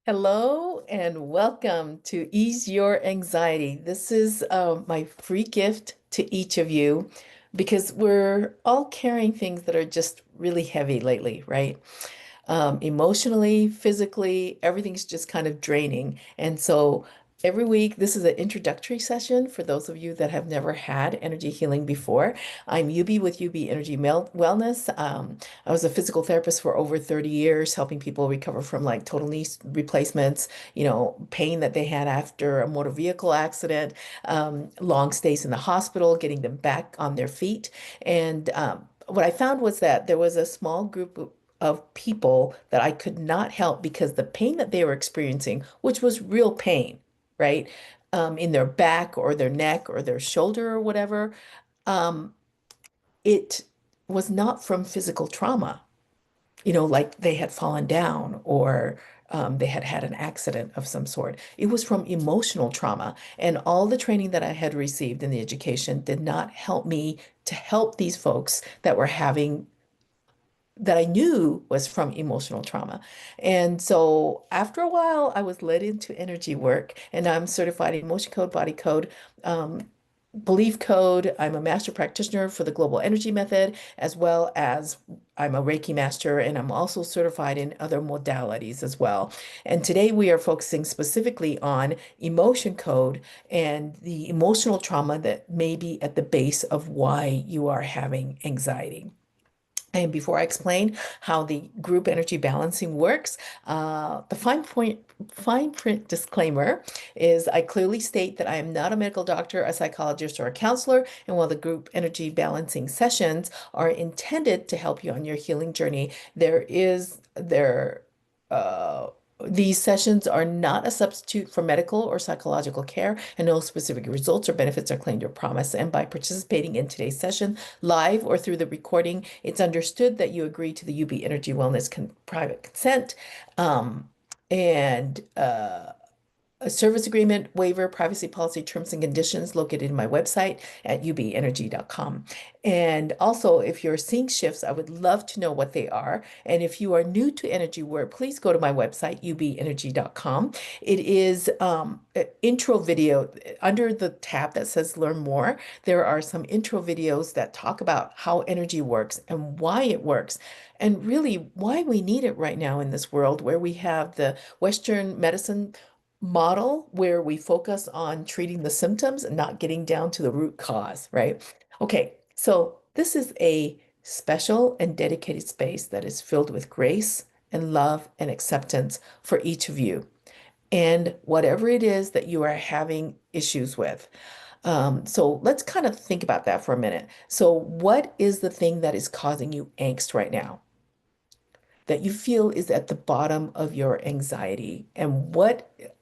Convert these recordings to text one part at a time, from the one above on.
Hello and welcome to Ease Your Anxiety. This is my free gift to each of you because we're all carrying things that are just really heavy lately, right? Emotionally, physically, everything's just kind of draining. And so every week, this is an introductory session for those of you that have never had energy healing before. I'm Yubi with UB Energy Wellness. I was a physical therapist for over 30 years, helping people recover from like total knee replacements, pain that they had after a motor vehicle accident, long stays in the hospital, getting them back on their feet. And what I found was that there was a small group of people that I could not help because the pain that they were experiencing, which was real pain, right? In their back or their neck or their shoulder or whatever, um, it was not from physical trauma, like they had fallen down or they had had an accident of some sort. It was from emotional trauma. And all the training that I had received in the education did not help me to help these folks that were having that I knew was from emotional trauma. And so after a while, I was led into energy work, and I'm certified in emotion code, body code, um, belief code. I'm a master practitioner for the global energy method, as well as I'm a Reiki master, and I'm also certified in other modalities as well. And today we are focusing specifically on emotion code and the emotional trauma that may be at the base of why you are having anxiety. And before I explain how the group energy balancing works, the fine print disclaimer is I clearly state that I am not a medical doctor, a psychologist, or a counselor. And while the group energy balancing sessions are intended to help you on your healing journey, uh, these sessions are not a substitute for medical or psychological care, and no specific results or benefits are claimed or promised. And by participating in today's session, live or through the recording, it's understood that you agree to the UB Energy Wellness private consent. Um, and a service agreement, waiver, privacy policy, terms and conditions located in my website at ubenergy.com. And also, if you're seeing shifts, I would love to know what they are. And if you are new to energy work, please go to my website, ubenergy.com. It is an intro video under the tab that says Learn More. There are some intro videos that talk about how energy works and why it works, and really why we need it right now in this world where we have the Western medicine model where we focus on treating the symptoms and not getting down to the root cause, right? Okay, so this is a special and dedicated space that is filled with grace and love and acceptance for each of you and whatever it is that you are having issues with. So let's kind of think about that for a minute. So, what is the thing that is causing you angst right now? That you feel is at the bottom of your anxiety, and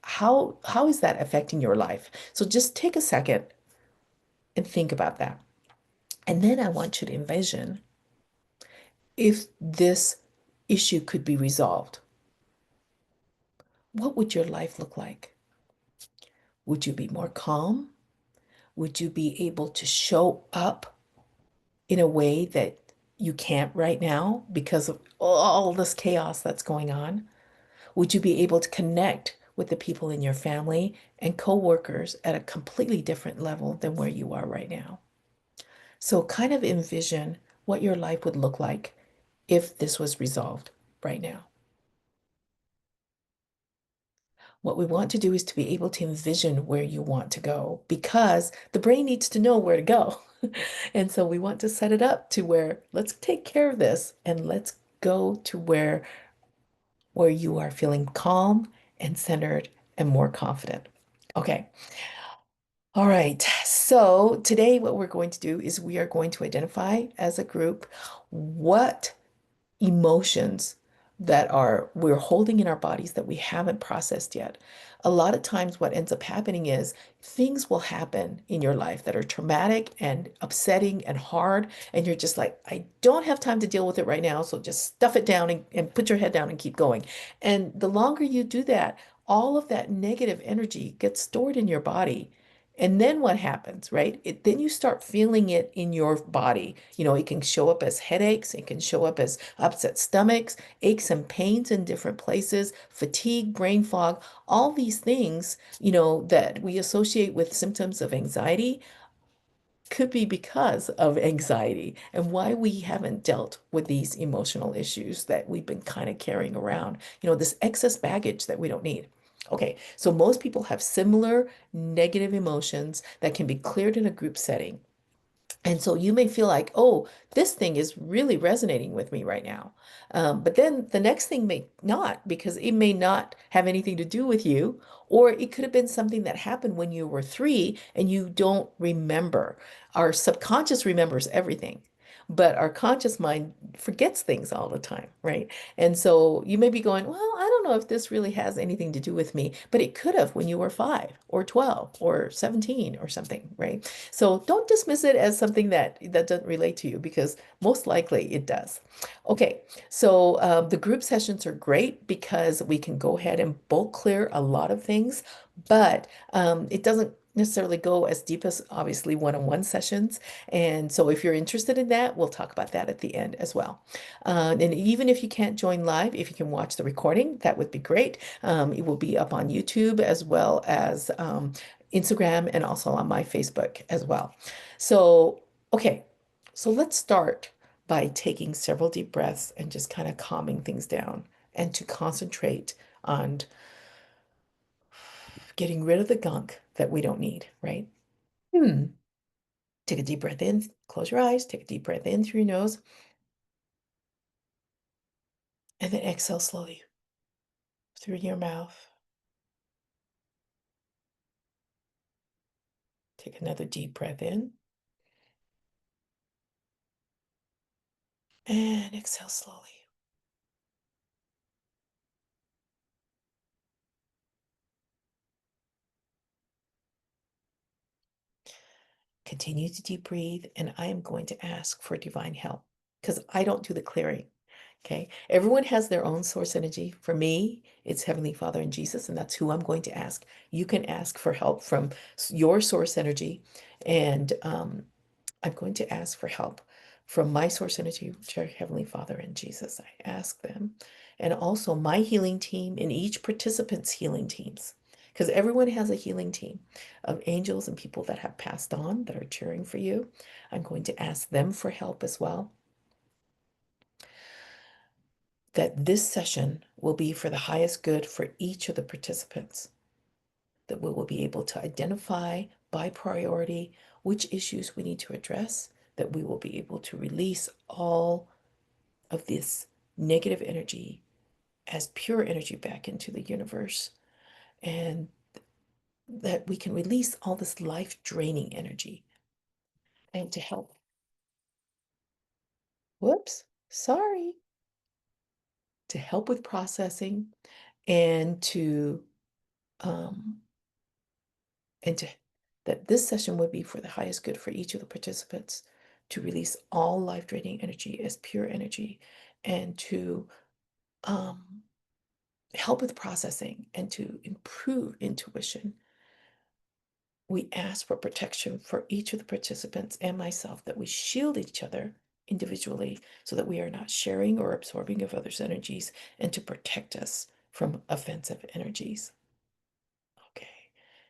how is that affecting your life? So just take a second and think about that. And then I want you to envision if this issue could be resolved, what would your life look like? Would you be more calm? Would you be able to show up in a way that you can't right now because of all this chaos that's going on? Would you be able to connect with the people in your family and coworkers at a completely different level than where you are right now? So kind of envision what your life would look like if this was resolved right now. What we want to do is to be able to envision where you want to go because the brain needs to know where to go. And so we want to set it up to where let's take care of this and let's go to where you are feeling calm and centered and more confident. Okay. All right. So today, what we're going to do is we are going to identify as a group what emotions that are we're holding in our bodies that we haven't processed yet. A lot of times what ends up happening is things will happen in your life that are traumatic and upsetting and hard, and you're just like, I don't have time to deal with it right now, so just stuff it down and put your head down and keep going. And the longer you do that, all of that negative energy gets stored in your body. And then what happens, right? Then you start feeling it in your body. It can show up as headaches, it can show up as upset stomachs, aches and pains in different places, fatigue, brain fog, all these things, that we associate with symptoms of anxiety could be because of anxiety and why we haven't dealt with these emotional issues that we've been kind of carrying around, this excess baggage that we don't need. Okay, so most people have similar negative emotions that can be cleared in a group setting. And so you may feel like, oh, this thing is really resonating with me right now. But then the next thing may not, because it may not have anything to do with you, or it could have been something that happened when you were 3 and you don't remember. Our subconscious remembers everything, but our conscious mind forgets things all the time, right? And so you may be going, well, I don't know if this really has anything to do with me, but it could have when you were 5 or 12 or 17 or something, right? So don't dismiss it as something that doesn't relate to you because most likely it does. Okay, so the group sessions are great because we can go ahead and bulk clear a lot of things, but it doesn't necessarily go as deep as obviously one-on-one sessions. And so if you're interested in that, we'll talk about that at the end as well. And even if you can't join live, if you can watch the recording, that would be great. It will be up on YouTube as well as Instagram and also on my Facebook as well. So, okay, so let's start by taking several deep breaths and just kind of calming things down and to concentrate on getting rid of the gunk that we don't need, right? Hmm. Take a deep breath in, close your eyes, take a deep breath in through your nose, and then exhale slowly through your mouth. Take another deep breath in and exhale slowly. Continue to deep breathe, and I am going to ask for divine help because I don't do the clearing. Okay. Everyone has their own source energy. For me, it's Heavenly Father and Jesus, and that's who I'm going to ask. You can ask for help from your source energy, and I'm going to ask for help from my source energy, which are Heavenly Father and Jesus. I ask them, and also my healing team and each participant's healing teams, because everyone has a healing team of angels and people that have passed on that are cheering for you. I'm going to ask them for help as well. That this session will be for the highest good for each of the participants, that we will be able to identify by priority which issues we need to address, that we will be able to release all of this negative energy as pure energy back into the universe, and that we can release all this life draining energy and to help. Whoops, sorry. To help with processing and to um, and to, that this session would be for the highest good for each of the participants to release all life draining energy as pure energy and to um, help with processing and to improve intuition. We ask for protection for each of the participants and myself, that we shield each other individually so that we are not sharing or absorbing of others' energies, and to protect us from offensive energies. Okay.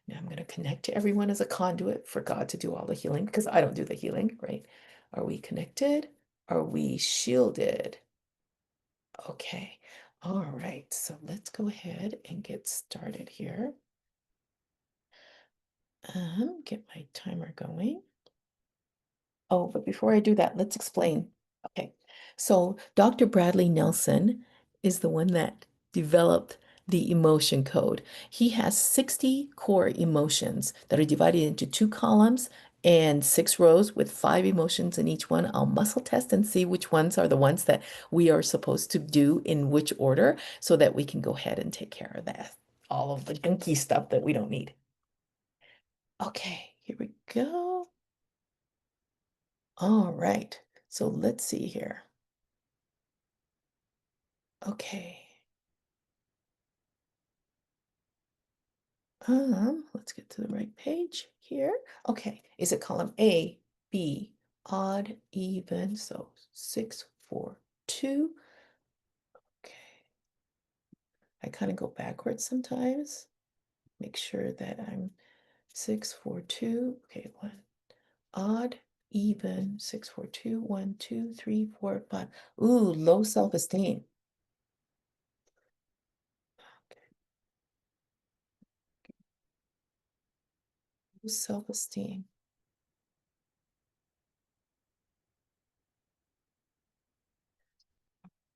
Now I'm going to connect to everyone as a conduit for God to do all the healing because I don't do the healing, right? Are we connected? Are we shielded? Okay. All right. So let's go ahead and get started here. Get my timer going. Oh, but before I do that, let's explain. Okay. So Dr. Bradley Nelson is the one that developed the emotion code. He has 60 core emotions that are divided into 2 columns and 6 rows with 5 emotions in each one. I'll muscle test and see which ones are the ones that we are supposed to do in which order so that we can go ahead and take care of that. All of the gunky stuff that we don't need. Okay, here we go. All right. So let's see here. Okay. Let's get to the right page here. Okay, is it column A, B, odd, even? So 6, 4, 2. Okay, I kind of go backwards sometimes. Make sure that I'm 6, 4, 2. Okay, 1. Odd, even, 6, 4, 2, 1, 2, 3, 4, 5. Ooh, low self-esteem. Low self-esteem.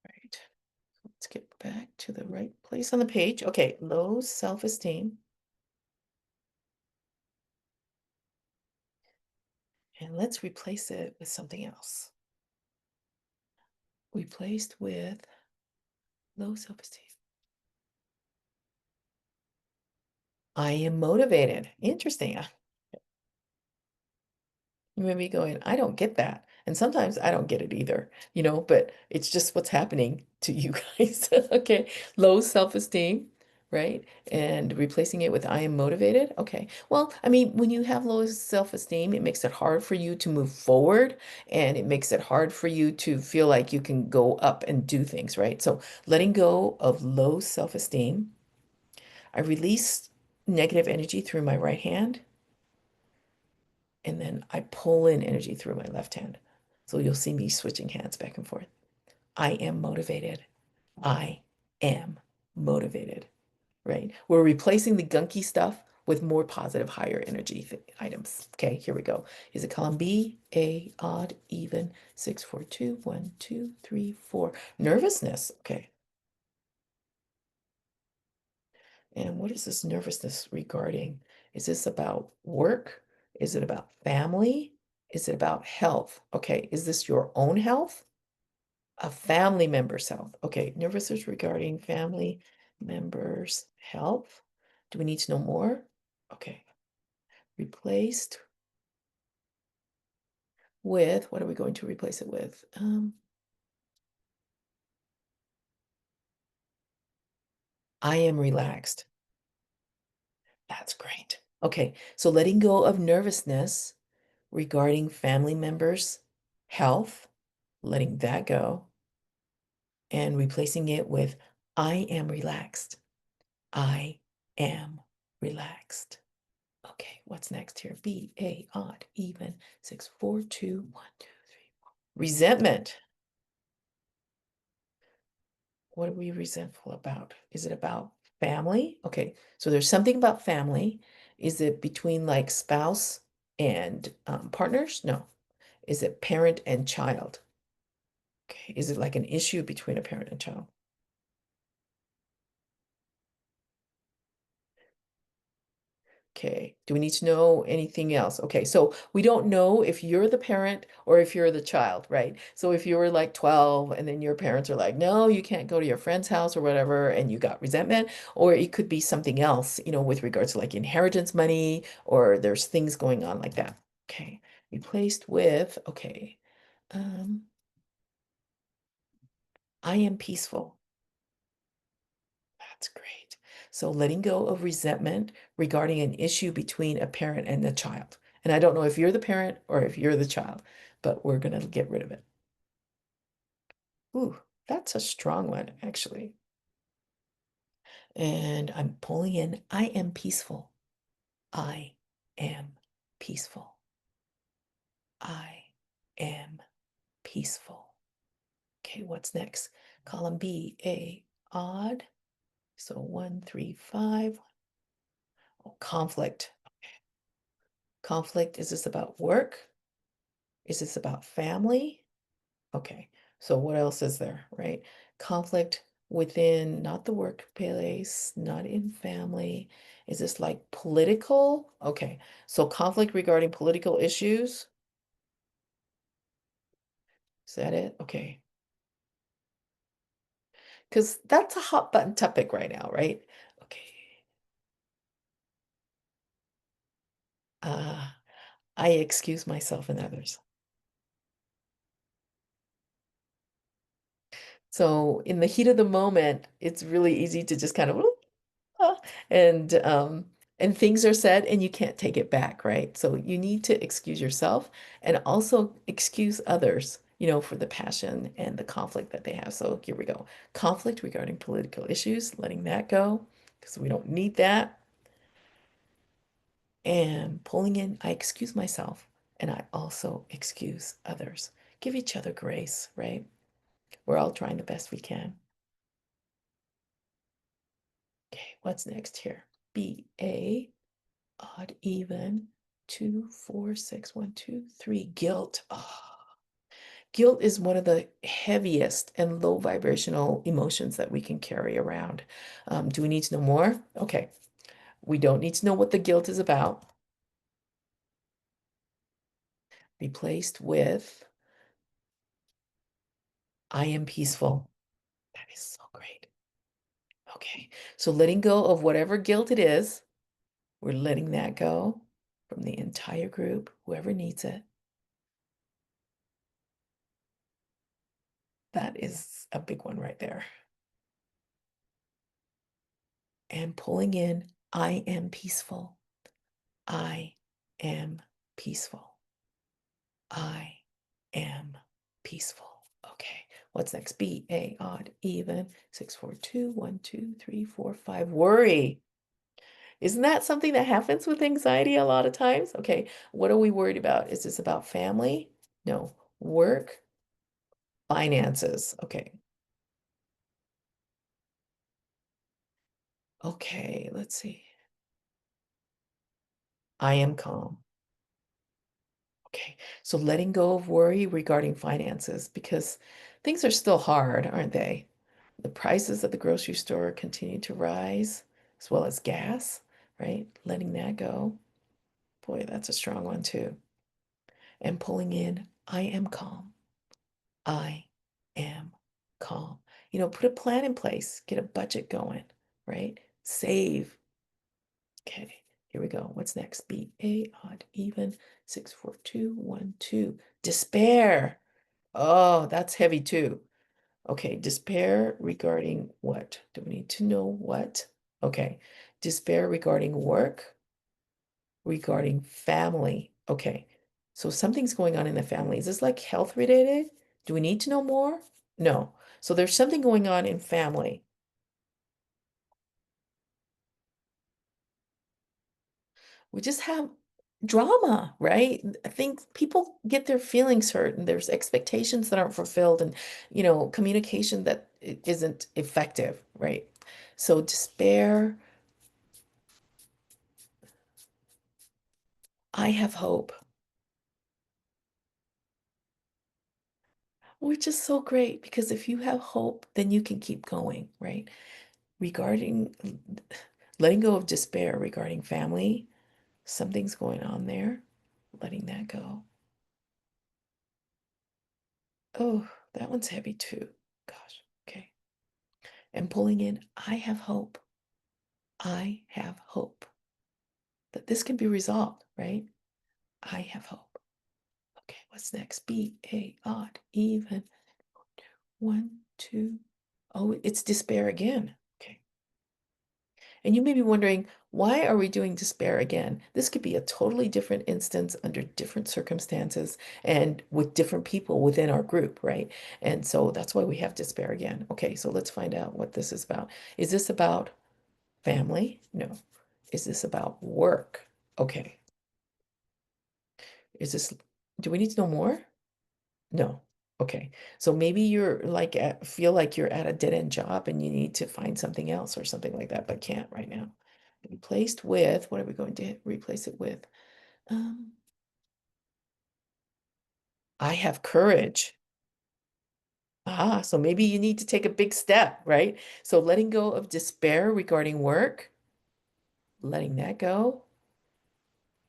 Right. Let's get back to the right place on the page. Okay, low self-esteem. And let's replace it with something else. Replaced with low self-esteem. I am motivated. Interesting. You may be going, I don't get that. And sometimes I don't get it either, but it's just what's happening to you guys. Okay. Low self-esteem, right? And replacing it with I am motivated. Okay. Well, I mean, when you have low self-esteem, it makes it hard for you to move forward and it makes it hard for you to feel like you can go up and do things, right? So letting go of low self-esteem, I release negative energy through my right hand and then I pull in energy through my left hand. So you'll see me switching hands back and forth. I am motivated. I am motivated, right? We're replacing the gunky stuff with more positive, higher energy items. Okay, here we go. Is it column B, A, odd, even, 6, 4, 2, 1, 2, 3, 4. Nervousness. Okay. And what is this nervousness regarding? Is this about work? Is it about family? Is it about health? Okay, is this your own health? A family member's health. Okay, nervousness regarding family members' health. Do we need to know more? Okay, replaced with, what are we going to replace it with? I am relaxed. That's great. Okay, so letting go of nervousness regarding family members' health, letting that go, and replacing it with I am relaxed. I am relaxed. Okay, what's next here? B, A, odd, even, 6, 4, 2, 1, 2, 3, 4. Resentment. What are we resentful about? Is it about family? Okay, so there's something about family. Is it between like spouse and partners? No. Is it parent and child? Okay, is it like an issue between a parent and child? Okay, do we need to know anything else? Okay, so we don't know if you're the parent or if you're the child, right? So if you were like 12 and then your parents are like, no, you can't go to your friend's house or whatever, and you got resentment, or it could be something else, with regards to like inheritance money, or there's things going on like that. Okay, replaced with, okay, um, I am peaceful. That's great. So letting go of resentment regarding an issue between a parent and the child. And I don't know if you're the parent or if you're the child, but we're going to get rid of it. Ooh, that's a strong one, actually. And I'm pulling in, I am peaceful. I am peaceful. I am peaceful. Okay, what's next? Column B, A, odd. So 1, 3, 5. Oh, conflict. Conflict, is this about work? Is this about family? Okay, so what else is there, right? Conflict within not the workplace, not in family. Is this like political? Okay, so conflict regarding political issues. Is that it? Okay, because that's a hot button topic right now, right? Okay. Uh, I excuse myself and others. So in the heat of the moment, it's really easy to just kind of and and things are said and you can't take it back, right? So you need to excuse yourself and also excuse others, for the passion and the conflict that they have. So here we go. Conflict regarding political issues, letting that go because we don't need that. And pulling in, I excuse myself and I also excuse others. Give each other grace, right? We're all trying the best we can. Okay, what's next here? B-A, odd even, 2, 4, 6, 1, 2, 3. Guilt. Oh, guilt is one of the heaviest and low vibrational emotions that we can carry around. Do we need to know more? Okay, we don't need to know what the guilt is about. Replaced with, I am peaceful. That is so great. Okay, so letting go of whatever guilt it is, we're letting that go from the entire group, whoever needs it. That is a big one right there. And pulling in, I am peaceful. I am peaceful. I am peaceful. Okay, what's next? B, A, odd, even, 6, 4, 2, 1, 2, 3, 4, 5. Worry. Isn't that something that happens with anxiety a lot of times? Okay, what are we worried about? Is this about family? No. Work, finances. Okay. Okay, let's see. I am calm. Okay, so letting go of worry regarding finances because things are still hard, aren't they? The prices at the grocery store continue to rise, as well as gas, right? Letting that go. Boy, that's a strong one too. And pulling in, I am calm. I am calm. Put a plan in place, get a budget going, right? Save. Okay, here we go. What's next? B, A, odd, even, 6, 4, 2, 1, 2. Despair. Oh, that's heavy too. Okay, despair regarding what? Do we need to know what? Okay, despair regarding work, regarding family. Okay, so something's going on in the family. Is this like health related? Do we need to know more? No. So there's something going on in family. We just have drama, right? I think people get their feelings hurt and there's expectations that aren't fulfilled and, communication that isn't effective, right? So despair, I have hope, which is so great because if you have hope, then you can keep going, right? Regarding letting go of despair regarding family, something's going on there, letting that go. Oh, that one's heavy too. Gosh, okay. And pulling in, I have hope. I have hope that this can be resolved, right? I have hope. Okay, what's next? B, A, odd, even. 1, 2. Oh, it's despair again. Okay. And you may be wondering, why are we doing despair again? This could be a totally different instance under different circumstances and with different people within our group, right? And so that's why we have despair again. Okay, so let's find out what this is about. Is this about family? No. Is this about work? Okay. Is this, do we need to know more? No. Okay. So maybe you're like feel like you're at a dead-end job and you need to find something else or something like that, but can't right now. Replaced with, what are we going to replace it with? Um, I have courage. Ah, so maybe you need to take a big step, right? So letting go of despair regarding work, letting that go,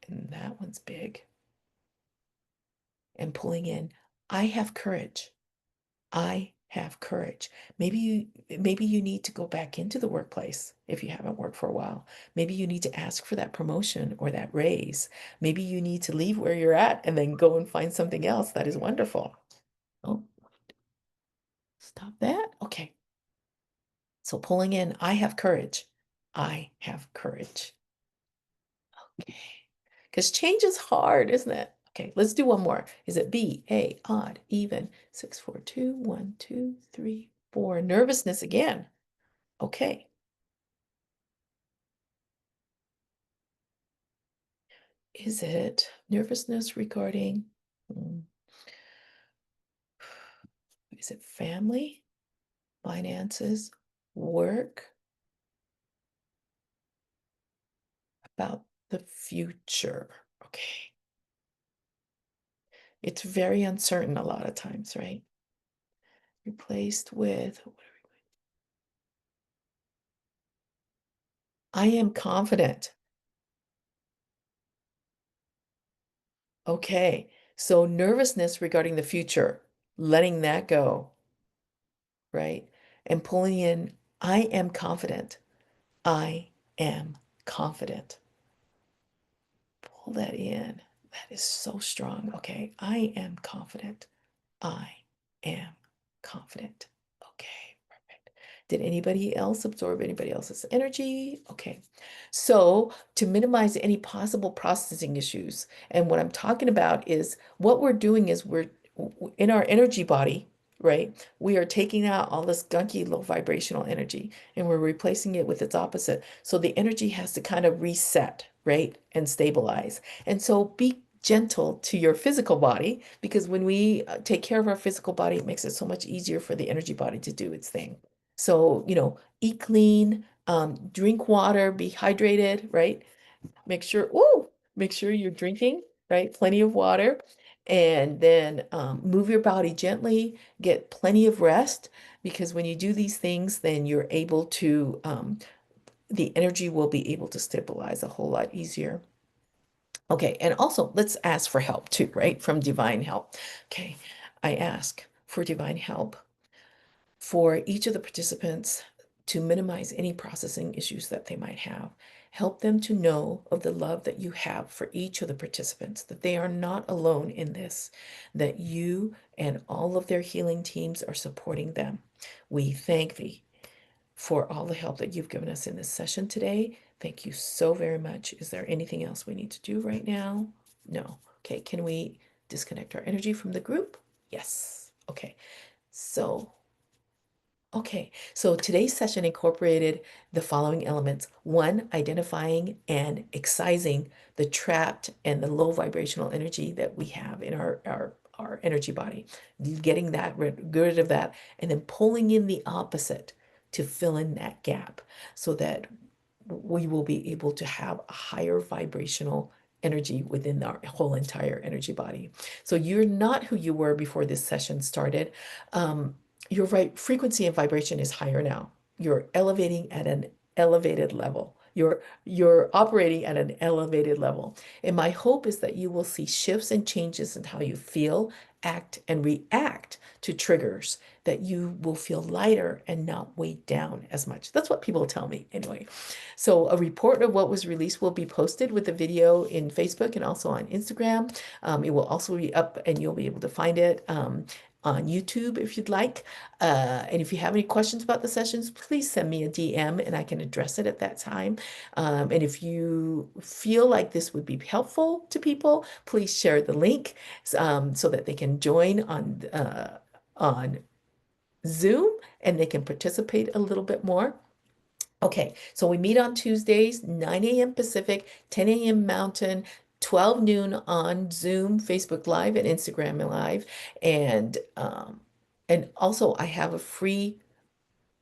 and that one's big. And pulling in, I have courage. I have courage. Maybe you need to go back into the workplace if you haven't worked for a while. Maybe you need to ask for that promotion or that raise. Maybe you need to leave where you're at and then go and find something else that is wonderful. Oh, stop that. Okay. So pulling in, I have courage. I have courage. Okay. Because change is hard, isn't it? Okay, let's do one more. Is it B, A, odd, even? 6, 4, 2, 1, 2, 3, 4. Nervousness again. Okay. Is it nervousness regarding, hmm, is it family, finances, work, about the future? Okay. It's very uncertain a lot of times, right? Replaced with, I am confident. Okay. So nervousness regarding the future, letting that go, right? And pulling in, I am confident. I am confident. Pull that in. That is so strong. Okay. I am confident. I am confident. Okay. Perfect. Did anybody else absorb anybody else's energy? Okay. So to minimize any possible processing issues, and what I'm talking about is what we're doing is in our energy body, right? We are taking out all this gunky low vibrational energy and we're replacing it with its opposite. So the energy has to kind of reset, right? And stabilize. And so be gentle to your physical body because when we take care of our physical body, it makes it so much easier for the energy body to do its thing. So, eat clean, drink water, be hydrated, right? Make sure you're drinking, right? Plenty of water. And then move your body gently, get plenty of rest, because when you do these things, then you're able to, the energy will be able to stabilize a whole lot easier. Okay, and also let's ask for help too, right? From divine help. Okay, I ask for divine help for each of the participants to minimize any processing issues that they might have. Help them to know of the love that you have for each of the participants, that they are not alone in this, that you and all of their healing teams are supporting them. We thank thee for all the help that you've given us in this session today. Thank you so very much. Is there anything else we need to do right now? No. Okay, can we disconnect our energy from the group? Yes. Okay. So Okay, so today's session incorporated the following elements. One, identifying and excising the trapped and the low vibrational energy that we have in our energy body, getting rid of that, and then pulling in the opposite to fill in that gap so that we will be able to have a higher vibrational energy within our whole entire energy body. So you're not who you were before this session started. Um, your frequency and vibration is higher now. You're elevating at an elevated level. You're operating at an elevated level. And my hope is that you will see shifts and changes in how you feel, act, and react to triggers, that you will feel lighter and not weighed down as much. That's what people tell me anyway. So a report of what was released will be posted with the video in Facebook and also on Instagram. It will also be up and you'll be able to find it. On YouTube if you'd like. And if you have any questions about the sessions, please send me a DM and I can address it at that time. And if you feel like this would be helpful to people, please share the link so that they can join on Zoom and they can participate a little bit more. Okay, so we meet on Tuesdays, 9 a.m. Pacific, 10 a.m. Mountain, 12 noon on Zoom, Facebook Live, and Instagram Live. And also I have a free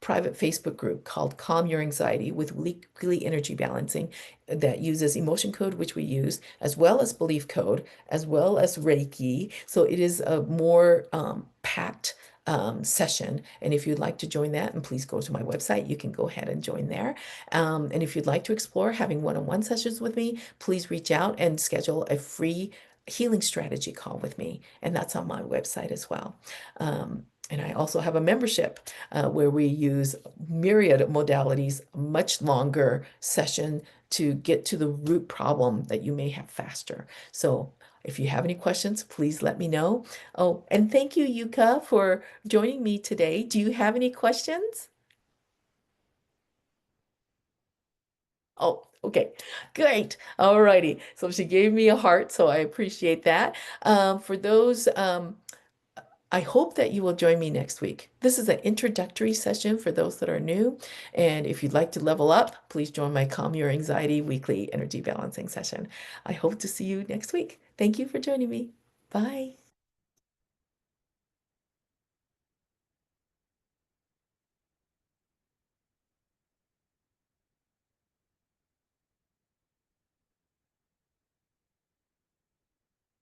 private Facebook group called Calm Your Anxiety with weekly energy balancing that uses emotion code, which we use, as well as belief code, as well as Reiki. So it is a more packed session. And if you'd like to join that, and please go to my website, you can go ahead and join there. And if you'd like to explore having one-on-one sessions with me, please reach out and schedule a free healing strategy call with me. And that's on my website as well. And I also have a membership where we use myriad of modalities, much longer session to get to the root problem that you may have faster. So if you have any questions, please let me know. Oh, and thank you, Yuka, for joining me today. Do you have any questions? Oh, okay. Great. All righty. So she gave me a heart, so I appreciate that. For those, I hope that you will join me next week. This is an introductory session for those that are new. And if you'd like to level up, please join my Calm Your Anxiety weekly energy balancing session. I hope to see you next week. Thank you for joining me. Bye.